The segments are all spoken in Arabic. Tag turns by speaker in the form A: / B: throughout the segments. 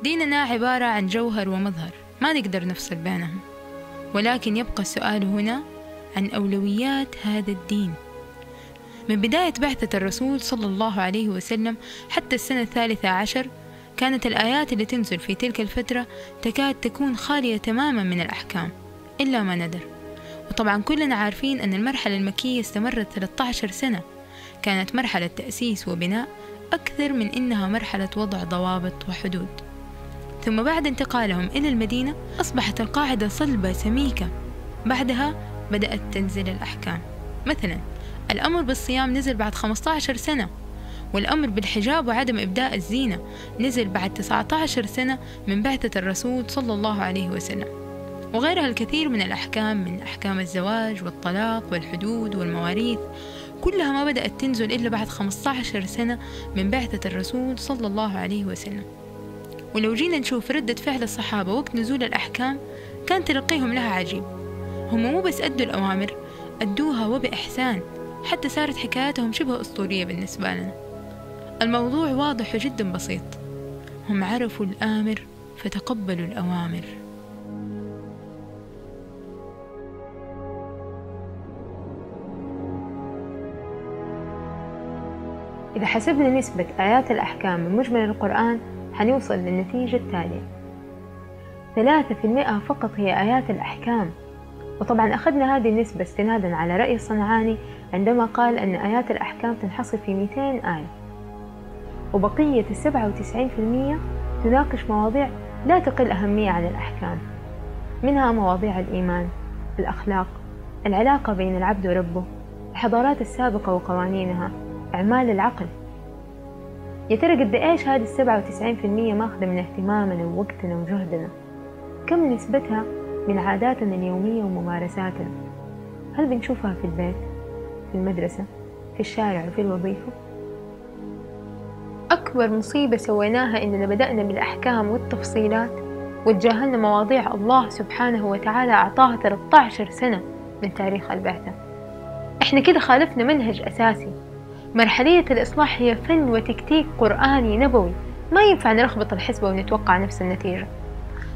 A: ديننا عبارة عن جوهر ومظهر ما نقدر نفصل بينهم، ولكن يبقى السؤال هنا عن أولويات هذا الدين. من بداية بعثة الرسول صلى الله عليه وسلم حتى السنة 13 كانت الآيات اللي تنزل في تلك الفترة تكاد تكون خالية تماما من الأحكام إلا ما ندر. وطبعا كلنا عارفين أن المرحلة المكية استمرت 13 سنة، كانت مرحلة تأسيس وبناء أكثر من إنها مرحلة وضع ضوابط وحدود. ثم بعد انتقالهم إلى المدينة أصبحت القاعدة صلبة سميكة. بعدها بدأت تنزل الأحكام، مثلا الأمر بالصيام نزل بعد 15 سنة، والأمر بالحجاب وعدم إبداء الزينة نزل بعد 19 سنة من بعثة الرسول صلى الله عليه وسلم، وغيرها الكثير من الأحكام، من أحكام الزواج والطلاق والحدود والمواريث، كلها ما بدأت تنزل إلا بعد 15 سنة من بعثة الرسول صلى الله عليه وسلم. ولو جينا نشوف ردة فعل الصحابة وقت نزول الأحكام كان تلقيهم لها عجيب. هم مو بس أدوا الأوامر، أدوها وبإحسان، حتى صارت حكاياتهم شبه أسطورية بالنسبة لنا. الموضوع واضح جدا بسيط، هم عرفوا الآمر فتقبلوا الأوامر.
B: إذا حسبنا نسبة آيات الأحكام من مجمل القرآن حنوصل للنتيجة التالية: 3% فقط هي آيات الأحكام. وطبعا أخذنا هذه النسبة استنادا على رأي الصنعاني عندما قال أن آيات الأحكام تنحصر في 200 آية، وبقية 97% تناقش مواضيع لا تقل أهمية عن الأحكام، منها مواضيع الإيمان، الأخلاق، العلاقة بين العبد وربه، الحضارات السابقة وقوانينها، أعمال العقل. يا ترى قد إيش هذه 97% ماخذة من اهتمامنا ووقتنا وجهدنا؟ كم نسبتها من عاداتنا اليومية وممارساتنا؟ هل بنشوفها في البيت، في المدرسة، في الشارع وفي الوظيفة؟ أكبر مصيبة سويناها إننا بدأنا بالأحكام والتفصيلات وتجاهلنا مواضيع الله سبحانه وتعالى أعطاها 13 سنة من تاريخ البعثة. إحنا كده خالفنا منهج أساسي. مرحلية الإصلاح هي فن وتكتيك قرآني نبوي، ما ينفع نلخبط الحسبة ونتوقع نفس النتيجة.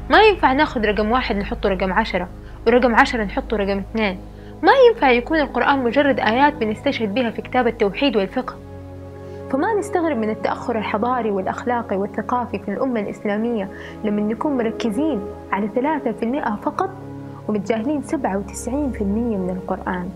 B: ما ينفع ناخذ رقم 1 نحطه رقم 10 ورقم 10 نحطه رقم 2. ما ينفع يكون القرآن مجرد آيات بنستشهد بها في كتاب التوحيد والفقه. فما نستغرب من التأخر الحضاري والأخلاقي والثقافي في الأمة الإسلامية لما نكون مركزين على 3% فقط ومتجاهلين 97% من القرآن.